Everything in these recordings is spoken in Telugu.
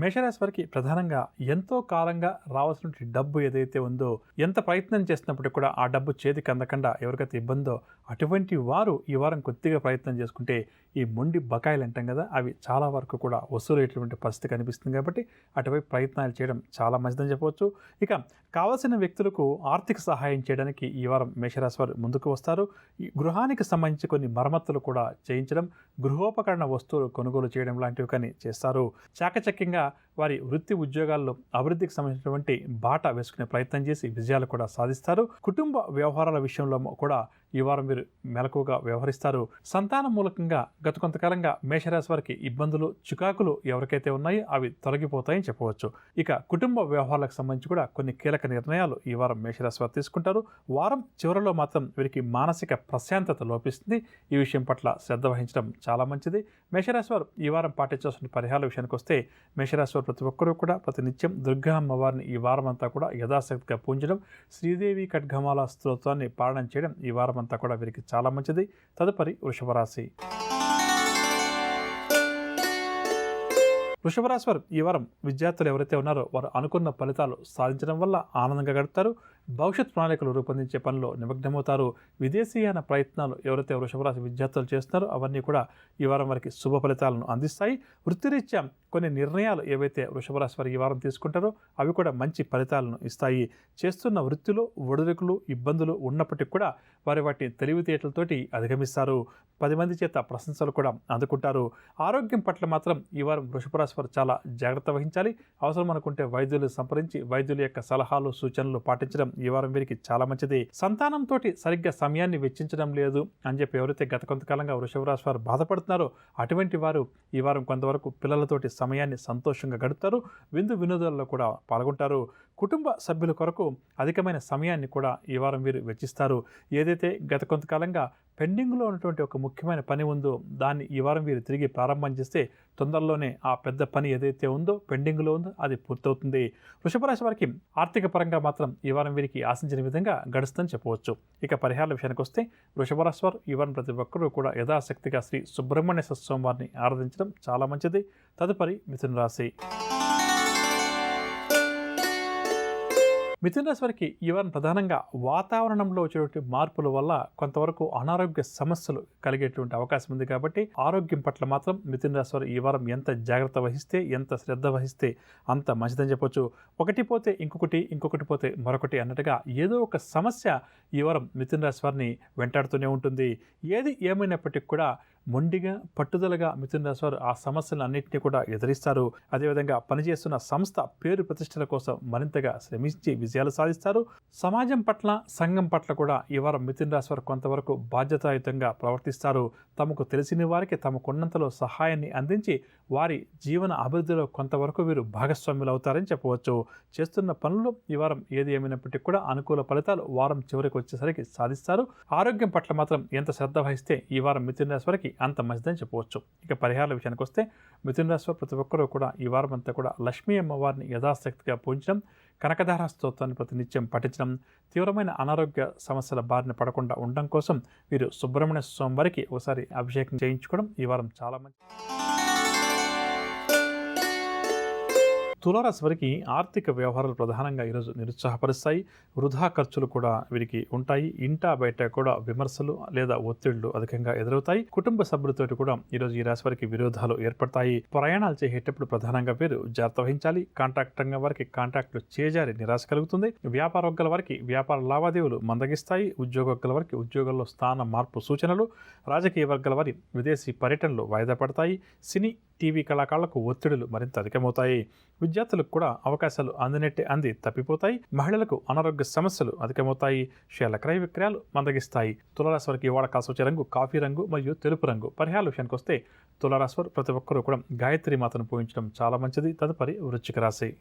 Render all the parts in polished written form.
మేషరాశి వారికి ప్రధానంగా ఎంతో కాలంగా రావాల్సిన డబ్బు ఏదైతే ఉందో, ఎంత ప్రయత్నం చేసినప్పటికీ కూడా ఆ డబ్బు చేతికి అందకుండా ఎవరికైతే ఇబ్బందో అటువంటి వారు ఈ వారం కొద్దిగా ప్రయత్నం చేసుకుంటే ఈ మొండి బకాయిలు అంటాం కదా, అవి చాలా వరకు కూడా వసూలయ్యేటువంటి పరిస్థితి కనిపిస్తుంది. కాబట్టి అటువైపు ప్రయత్నాలు చేయడం చాలా మంచిదని చెప్పవచ్చు. ఇక కావాల్సిన వ్యక్తులకు ఆర్థిక సహాయం చేయడానికి ఈ వారం మేషరాశి వారు ముందుకు వస్తారు. ఈ గృహానికి సంబంధించి కొన్ని మరమ్మతులు కూడా చేయించడం, గృహోపకరణ వస్తువులు కొనుగోలు చేయడం లాంటివి కానీ చేస్తారు. చాకచక్యంగా వారి వృత్తి ఉద్యోగాల్లో అభివృద్ధికి సంబంధించినటువంటి బాట వేసుకునే ప్రయత్నం చేసి విజయాలు కూడా సాధిస్తారు. కుటుంబ వ్యవహారాల విషయంలో కూడా ఈ వారం వీరు మెలకువగా వ్యవహరిస్తారు. సంతానం మూలకంగా గత కొంతకాలంగా మేషరాశి వారికి ఇబ్బందులు, చికాకులు ఎవరికైతే ఉన్నాయో అవి తొలగిపోతాయని చెప్పవచ్చు. ఇక కుటుంబ వ్యవహారాలకు సంబంధించి కూడా కొన్ని కీలక నిర్ణయాలు ఈ వారం మేషరాశి వారు తీసుకుంటారు. వారం చివరిలో మాత్రం వీరికి మానసిక ప్రశాంతత లోపిస్తుంది. ఈ విషయం పట్ల శ్రద్ధ వహించడం చాలా మంచిది. మేషరాశి వారు ఈ వారం పాటించాల్సిన పరిహారాల విషయానికి వస్తే, మేషరాశి వారు ప్రతి ఒక్కరూ కూడా ప్రతినిత్యం దుర్గా అమ్మవారిని ఈ వారం అంతా కూడా యథాశక్తిగా పూజించడం, శ్రీదేవి ఖడ్గమాల స్తోత్రాన్ని పాలన చేయడం ఈ వారం అంతా కూడా వీరికి చాలా మంచిది. తదుపరి వృషభ రాశి. వృషభ రాశి వారు ఈ వారం విద్యార్థులు ఎవరైతే ఉన్నారో వారు అనుకున్న ఫలితాలు సాధించడం వల్ల ఆనందంగా గడుపుతారు. భవిష్యత్ ప్రణాళికలు రూపొందించే పనిలో నిమగ్నమవుతారు. విదేశీయాన ప్రయత్నాలు ఎవరైతే వృషభ రాశి విద్యార్థులు చేస్తున్నారో అవన్నీ కూడా ఈ వారం వారికి శుభ ఫలితాలను అందిస్తాయి. వృత్తిరీత్యా కొన్ని నిర్ణయాలు ఏవైతే వృషభ రాశి వారు ఈ వారం తీసుకుంటారో అవి కూడా మంచి ఫలితాలను ఇస్తాయి. చేస్తున్న వృత్తిలో ఒడిదుడుకులు, ఇబ్బందులు ఉన్నప్పటికీ కూడా వాటి తెలివితేటలతోటి అధిగమిస్తారు. 10 మంది చేత ప్రశంసలు కూడా అందుకుంటారు. ఆరోగ్యం పట్ల మాత్రం ఈ వారం వృషభ రాశి వారు చాలా జాగ్రత్త వహించాలి. అవసరం అనుకుంటే వైద్యులు సంప్రదించి వైద్యుల యొక్క సలహాలు, సూచనలు పాటించడం ఈ వారం వీరికి చాలా మంచిది. సంతానంతో సరిగ్గా సమయాన్ని వెచ్చించడం లేదు అని చెప్పి ఎవరైతే గత కొంతకాలంగా వృషభ రాశి వారు బాధపడుతున్నారో అటువంటి వారు ఈ వారం కొంతవరకు పిల్లలతోటి సమయాన్ని సంతోషంగా గడుపుతారు. విందు వినోదాల్లో కూడా పాల్గొంటారు. కుటుంబ సభ్యుల కొరకు అధికమైన సమయాన్ని కూడా ఈ వారం వీరు వెచ్చిస్తారు. ఏదైతే గత కొంతకాలంగా పెండింగ్లో ఉన్నటువంటి ఒక ముఖ్యమైన పని ఉందో దాన్ని ఈ వారం వీరు తిరిగి ప్రారంభం చేస్తే తొందరలోనే ఆ పెద్ద పని ఏదైతే ఉందో పెండింగ్లో ఉందో అది పూర్తవుతుంది. వృషభ రాశి వారికి ఆర్థిక పరంగా మాత్రం ఈ వారం వీరికి ఆశించిన విధంగా గడుస్తుందని చెప్పవచ్చు. ఇక పరిహారాల విషయానికి వస్తే, వృషభ రాశి వారు ఈ వారం ప్రతి ఒక్కరూ కూడా యథాశక్తిగా శ్రీ సుబ్రహ్మణ్య స్వామివారిని ఆరాధించడం చాలా మంచిది. తదుపరి మిథున రాశి. మిథున రాశి వారికి ఈ వారం ప్రధానంగా వాతావరణంలో వచ్చేటువంటి మార్పుల వల్ల కొంతవరకు అనారోగ్య సమస్యలు కలిగేటువంటి అవకాశం ఉంది. కాబట్టి ఆరోగ్యం పట్ల మాత్రం మిథున రాశి వారు ఈ వారం ఎంత జాగ్రత్త వహిస్తే, ఎంత శ్రద్ధ వహిస్తే అంత మంచిదని చెప్పొచ్చు. ఒకటి పోతే ఇంకొకటి, ఇంకొకటి పోతే మరొకటి అన్నట్టుగా ఏదో ఒక సమస్య ఈ వారం మిథున రాశి వారిని వెంటాడుతూనే ఉంటుంది. ఏది ఏమైనప్పటికీ కూడా మొండిగా, పట్టుదలగా మిథున రాశి వారు ఆ సమస్యలన్నింటినీ కూడా ఎదిరిస్తారు. అదేవిధంగా పనిచేస్తున్న సంస్థ పేరు ప్రతిష్టల కోసం మరింతగా శ్రమించి విజయాలు సాధిస్తారు. సమాజం పట్ల, సంఘం పట్ల కూడా ఈ వారం మిథున రాశి వారు కొంతవరకు బాధ్యతాయుతంగా ప్రవర్తిస్తారు. తమకు తెలిసిన వారికి తమకున్నంతలో సహాయాన్ని అందించి వారి జీవన అభివృద్ధిలో కొంతవరకు వీరు భాగస్వాములు అవుతారని చెప్పవచ్చు. చేస్తున్న పనులు ఈ వారం ఏది ఏమైనప్పటికీ కూడా అనుకూల ఫలితాలు వారం చివరికి వచ్చేసరికి సాధిస్తారు. ఆరోగ్యం పట్ల మాత్రం ఎంత శ్రద్ధ వహిస్తే ఈ వారం మిథున రాశి వారికి అంత మంచిదని చెప్పవచ్చు. ఇక పరిహారాల విషయానికి వస్తే, మిథున రాశి వారు ప్రతి ఒక్కరూ కూడా ఈ వారం అంతా కూడా లక్ష్మీ అమ్మవారిని యథాశక్తిగా పూజించడం, కనకధార స్తోత్రాన్ని ప్రతినిత్యం పఠించడం, తీవ్రమైన అనారోగ్య సమస్యల బారిన పడకుండా ఉండడం కోసం వీరు సుబ్రహ్మణ్య స్వామి వారికి ఒకసారి అభిషేకం చేయించుకోవడం ఈ వారం చాలా మంచిది. తులారాశి వారికి ఆర్థిక వ్యవహారాలు ప్రధానంగా ఈరోజు నిరుత్సాహపరుస్తాయి. వృధా ఖర్చులు కూడా వీరికి ఉంటాయి. ఇంటా బయట కూడా విమర్శలు లేదా ఒత్తిళ్లు అధికంగా ఎదురవుతాయి. కుటుంబ సభ్యులతో కూడా ఈరోజు ఈ రాశి వారికి విరోధాలు ఏర్పడతాయి. ప్రయాణాలు చేసేటప్పుడు ప్రధానంగా వీరు జాగ్రత్త వహించాలి. కాంట్రాక్ట్ రంగం వారికి కాంట్రాక్టులు చేజారి నిరాశ కలుగుతుంది. వ్యాపార వర్గాల వారికి వ్యాపార లావాదేవీలు మందగిస్తాయి. ఉద్యోగ వర్గాల వారికి ఉద్యోగాల్లో స్థాన మార్పు సూచనలు, రాజకీయ వర్గాల వారి విదేశీ పర్యటనలు వాయిదా పడతాయి. సినీ, టీవీ కళాకారులకు ఒత్తిడులు మరింత అధికమవుతాయి. విద్యార్థులకు కూడా అవకాశాలు అందినట్టే అంది తప్పిపోతాయి. మహిళలకు అనారోగ్య సమస్యలు అధికమవుతాయి. షేర్ల క్రయ విక్రయాలు మందగిస్తాయి. తులారాశి వారికి ఇవాళ కాసొచ్చే రంగు కాఫీ రంగు మరియు తెలుపు రంగు. పరిహారాల విషయానికి వస్తే, తులారాశి వారు ప్రతి ఒక్కరూ కూడా గాయత్రి మాతను పూజించడం చాలా మంచిది. తదుపరి వృశ్చిక రాశి.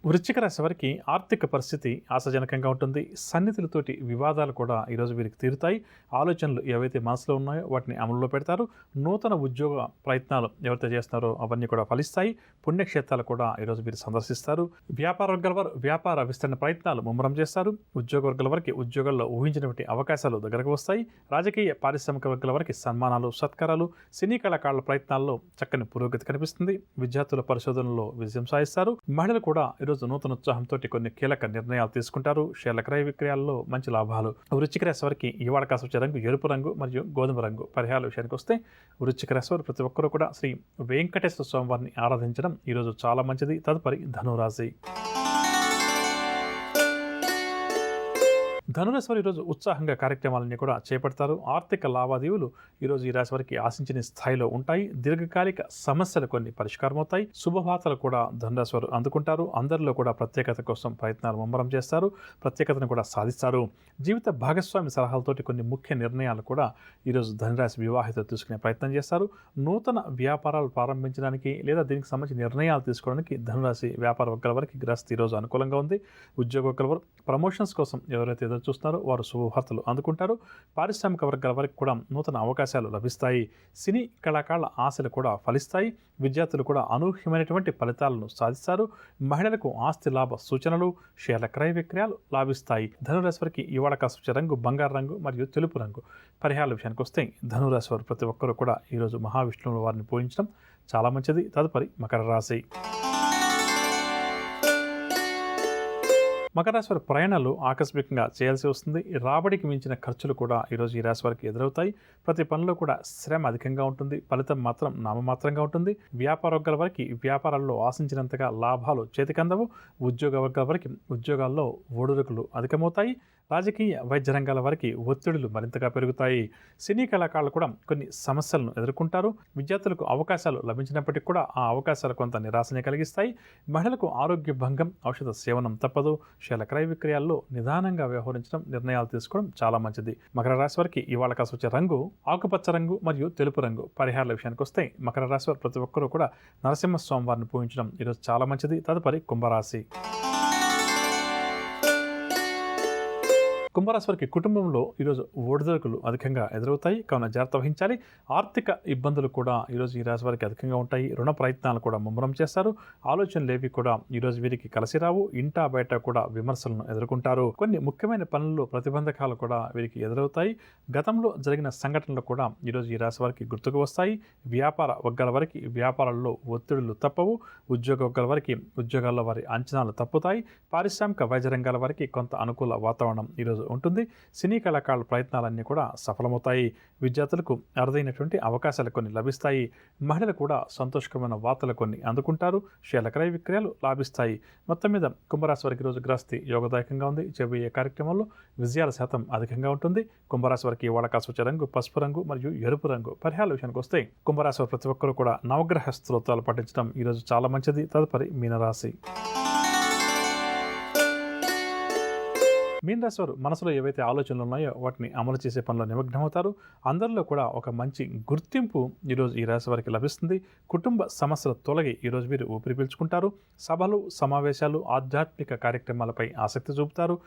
వృశ్చిక రాశి వారికి ఆర్థిక పరిస్థితి ఆశాజనకంగా ఉంటుంది. సన్నిధులతోటి వివాదాలు కూడా ఈరోజు వీరికి తీరుతాయి. ఆలోచనలు ఏవైతే మనసులో ఉన్నాయో వాటిని అమలులో పెడతారు. నూతన ఉద్యోగ ప్రయత్నాలు ఎవరైతే చేస్తున్నారో అవన్నీ కూడా ఫలిస్తాయి. పుణ్యక్షేత్రాలు కూడా ఈరోజు వీరు సందర్శిస్తారు. వ్యాపార వర్గాల వారు వ్యాపార విస్తరణ ప్రయత్నాలు ముమ్మరం చేస్తారు. ఉద్యోగ వర్గాల వారికి ఉద్యోగాల్లో ఊహించినటువంటి అవకాశాలు దగ్గరకు వస్తాయి. రాజకీయ పారిశ్రామిక వర్గాల వారికి సన్మానాలు, సత్కారాలు, సినీ కళాకారుల ప్రయత్నాల్లో చక్కని పురోగతి కనిపిస్తుంది. విద్యార్థుల పరిశోధనలో విజయం సాధిస్తారు. మహిళలు కూడా ఈరోజు నూతన ఉత్సాహంతో కొన్ని కీలక నిర్ణయాలు తీసుకుంటారు. షేర్ల క్రయ విక్రయాల్లో మంచి లాభాలు. వృశ్చిక రాశి వారికి ఈ వాడ కాసు వచ్చే రంగు ఎరుపు రంగు మరియు గోధుమ రంగు. పరిహారాల విషయానికి వస్తే వృశ్చిక రాశి వారు ప్రతి ఒక్కరూ కూడా శ్రీ వెంకటేశ్వర స్వామి వారిని ఆరాధించడం ఈరోజు చాలా మంచిది. తదుపరి ధనురాశి. ధనురాశి వారు ఈరోజు ఉత్సాహంగా కార్యక్రమాలన్నీ కూడా చేపడతారు. ఆర్థిక లావాదేవీలు ఈరోజు ఈ రాశి వారికి ఆశించిన స్థాయిలో ఉంటాయి. దీర్ఘకాలిక సమస్యలు కొన్ని పరిష్కారం అవుతాయి. శుభవార్తలు కూడా ధనురాశి వారు అందుకుంటారు. అందరిలో కూడా ప్రత్యేకత కోసం ప్రయత్నాలు ముమ్మరం చేస్తారు. ప్రత్యేకతను కూడా సాధిస్తారు. జీవిత భాగస్వామి సలహాలతోటి కొన్ని ముఖ్య నిర్ణయాలు కూడా ఈరోజు ధనురాశి వివాహితులు తీసుకునే ప్రయత్నం చేస్తారు. నూతన వ్యాపారాలు ప్రారంభించడానికి లేదా దీనికి సంబంధించిన నిర్ణయాలు తీసుకోవడానికి ధనురాశి వ్యాపార వర్గాల వారికి గ్రస్తు ఈరోజు అనుకూలంగా ఉంది. ఉద్యోగ వర్గాల వారు ప్రమోషన్స్ కోసం ఎవరైతే చూస్తున్నారో వారు శుభవార్తలు అందుకుంటారు. పారిశ్రామిక వర్గాల వారికి కూడా నూతన అవకాశాలు లభిస్తాయి. సినీ కళాకారుల ఆశలు కూడా ఫలిస్తాయి. విద్యార్థులు కూడా అనూహ్యమైనటువంటి ఫలితాలను సాధిస్తారు. మహిళలకు ఆస్తి లాభ సూచనలు, షేర్ల క్రయ విక్రయాలు లాభిస్తాయి. ధనురాశి వారికి ఇవాళ కాసు రంగు బంగారు రంగు మరియు తెలుపు రంగు. పరిహారాల విషయానికి వస్తే ధనురాశి వారు ప్రతి ఒక్కరూ కూడా ఈరోజు మహావిష్ణువు వారిని పూజించడం చాలా మంచిది. తదుపరి మకర రాశి. మకర రాశి వారి ప్రయాణాలు ఆకస్మికంగా చేయాల్సి వస్తుంది. రాబడికి మించిన ఖర్చులు కూడా ఈరోజు ఈ రాశి వారికి ఎదురవుతాయి. ప్రతి పనిలో కూడా శ్రమ అధికంగా ఉంటుంది. ఫలితం మాత్రం నామమాత్రంగా ఉంటుంది. వ్యాపార వర్గాల వారికి వ్యాపారాల్లో ఆశించినంతగా లాభాలు చేతికందవు. ఉద్యోగ వర్గాల వారికి ఉద్యోగాల్లో ఒడిదుడుకులు అధికమవుతాయి. రాజకీయ వైద్య రంగాల వారికి ఒత్తిడులు మరింతగా పెరుగుతాయి. సినీ కళాకారులు కూడా కొన్ని సమస్యలను ఎదుర్కొంటారు. విద్యార్థులకు అవకాశాలు లభించినప్పటికీ కూడా ఆ అవకాశాలు కొంత నిరాశనే కలిగిస్తాయి. మహిళలకు ఆరోగ్య భంగం, ఔషధ సేవనం తప్పదు. షేర్ల క్రయ విక్రయాల్లో నిదానంగా వ్యవహరించడం, నిర్ణయాలు తీసుకోవడం చాలా మంచిది. మకర రాశి వారికి ఇవాళ కాసు వచ్చే రంగు ఆకుపచ్చ రంగు మరియు తెలుపు రంగు. పరిహారాల విషయానికి వస్తే మకర రాశి వారు ప్రతి ఒక్కరూ కూడా నరసింహస్వామి వారిని పూజించడం ఈరోజు చాలా మంచిది. తదుపరి కుంభరాశి. కుంభరాశి వారికి కుటుంబంలో ఈరోజు ఒడిదుడుకులు అధికంగా ఎదురవుతాయి. కావున జాగ్రత్త వహించాలి. ఆర్థిక ఇబ్బందులు కూడా ఈరోజు ఈ రాశి వారికి అధికంగా ఉంటాయి. రుణ ప్రయత్నాలు కూడా ముమ్మరం చేస్తారు. ఆలోచనలు ఏవి కూడా ఈరోజు వీరికి కలిసి రావు. ఇంటా బయట కూడా విమర్శలను ఎదుర్కొంటారు. కొన్ని ముఖ్యమైన పనుల్లో ప్రతిబంధకాలు కూడా వీరికి ఎదురవుతాయి. గతంలో జరిగిన సంఘటనలు కూడా ఈరోజు ఈ రాశి వారికి గుర్తుకు వస్తాయి. వ్యాపార వర్గాల వారికి వ్యాపారాల్లో ఒత్తిడులు తప్పవు. ఉద్యోగ వర్గాల వారికి ఉద్యోగాల్లో వారి అంచనాలు తప్పుతాయి. పారిశ్రామిక వైద్య రంగాల వారికి కొంత అనుకూల వాతావరణం ఈరోజు ఉంటుంది. సినీ కళాకారుల ప్రయత్నాలన్నీ కూడా సఫలమవుతాయి. విద్యార్థులకు అరుదైనటువంటి అవకాశాలు కొన్ని లభిస్తాయి. మహిళలు కూడా సంతోషకరమైన వార్తలు కొన్ని అందుకుంటారు. షేర్ల క్రయ విక్రయాలు లాభిస్తాయి. మొత్తం మీద కుంభరాశి వారికి రోజు గ్రస్తి యోగదాయకంగా ఉంది. చేయబోయే కార్యక్రమంలో విజయాల శాతం అధికంగా ఉంటుంది. కుంభరాశి వారికి ఇవాళ కాసు వచ్చే రంగు పసుపు రంగు మరియు ఎరుపు రంగు. పరిహారాల విషయానికి వస్తే కుంభరాశి వారు ప్రతి ఒక్కరూ కూడా నవగ్రహ స్తోత్రాలు పఠించడం ఈరోజు చాలా మంచిది. తదుపరి మీనరాశి. మీన రాశి వారు మనసులో ఏవైతే ఆలోచనలు ఉన్నాయో వాటిని అమలు చేసే పనిలో నిమగ్నమవుతారు. అందరిలో కూడా ఒక మంచి గుర్తింపు ఈరోజు ఈ రాశి వారికి లభిస్తుంది. కుటుంబ సమస్యలు తొలగి ఈరోజు వీరు ఊపిరి పీల్చుకుంటారు. సభలు, సమావేశాలు, ఆధ్యాత్మిక కార్యక్రమాలపై ఆసక్తి చూపుతారు.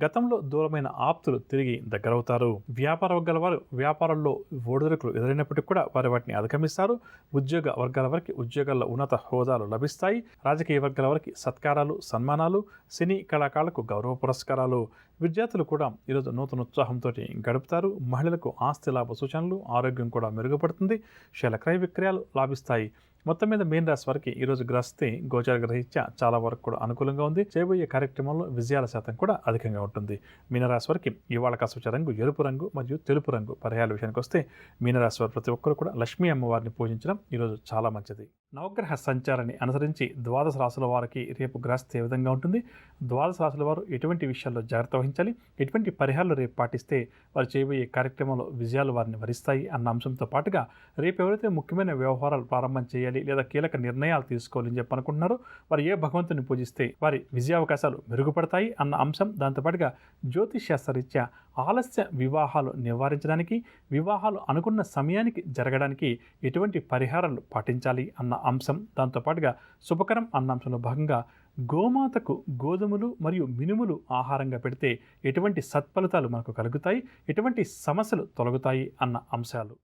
గతంలో దూరమైన ఆప్తులు తిరిగి దగ్గరవుతారు. వ్యాపార వర్గాల వారు వ్యాపారంలో ఒడిదుడుకులు ఎదురైనప్పటికీ కూడా వారు వాటిని అధిగమిస్తారు. ఉద్యోగ వర్గాల వారికి ఉద్యోగాల్లో ఉన్నత హోదాలు లభిస్తాయి. రాజకీయ వర్గాల వారికి సత్కారాలు, సన్మానాలు, సినీ కళాకారులకు గౌరవ పురస్కారాలు. విద్యార్థులు కూడా ఈరోజు నూతన ఉత్సాహంతో గడుపుతారు. మహిళలకు ఆస్తి లాభ సూచనలు, ఆరోగ్యం కూడా మెరుగుపడుతుంది. షేర్ల క్రయ విక్రయాలు లాభిస్తాయి. మొత్తం మీద మీన రాశి వారికి ఈరోజు గ్రస్తి గోచార గ్రహించ చాలా వరకు కూడా అనుకూలంగా ఉంది. చేయబోయే కార్యక్రమంలో విజయాల శాతం కూడా అధికంగా ఉంటుంది. మీనరాశి వారికి ఇవాళ కాసు వచ్చే రంగు ఎరుపు రంగు మరియు తెలుపు రంగు. పరిహారాల విషయానికి వస్తే మీనరాశి వారు ప్రతి ఒక్కరు కూడా లక్ష్మీ అమ్మవారిని పూజించడం ఈరోజు చాలా మంచిది. నవగ్రహ సంచారాన్ని అనుసరించి ద్వాదశ రాశుల వారికి రేపు గ్రస్తి ఏ విధంగా ఉంటుంది, ద్వాదశ రాశుల వారు ఎటువంటి విషయాల్లో జాగ్రత్త వహించాలి, ఎటువంటి పరిహారాలు రేపు పాటిస్తే వారు చేయబోయే కార్యక్రమంలో విజయాలు వారిని వరిస్తాయి అన్న అంశంతో పాటుగా రేపు ఎవరైతే ముఖ్యమైన వ్యవహారాలు ప్రారంభం చేయాలి లేదా కీలక నిర్ణయాలు తీసుకోవాలని చెప్పి అనుకుంటున్నారో వారు ఏ భగవంతుని పూజిస్తే వారి విజయావకాశాలు మెరుగుపడతాయి అన్న అంశం, దాంతోపాటుగా జ్యోతిష్శాస్త్రరీత్యా ఆలస్య వివాహాలు నివారించడానికి, వివాహాలు అనుకున్న సమయానికి జరగడానికి ఎటువంటి పరిహారాలు పాటించాలి అన్న అంశం, దాంతోపాటుగా శుభకరం అన్న అంశంలో భాగంగా గోమాతకు గోధుమలు మరియు మినుములు ఆహారంగా పెడితే ఎటువంటి సత్ఫలితాలు మనకు కలుగుతాయి, ఎటువంటి సమస్యలు తొలగుతాయి అన్న అంశాలు.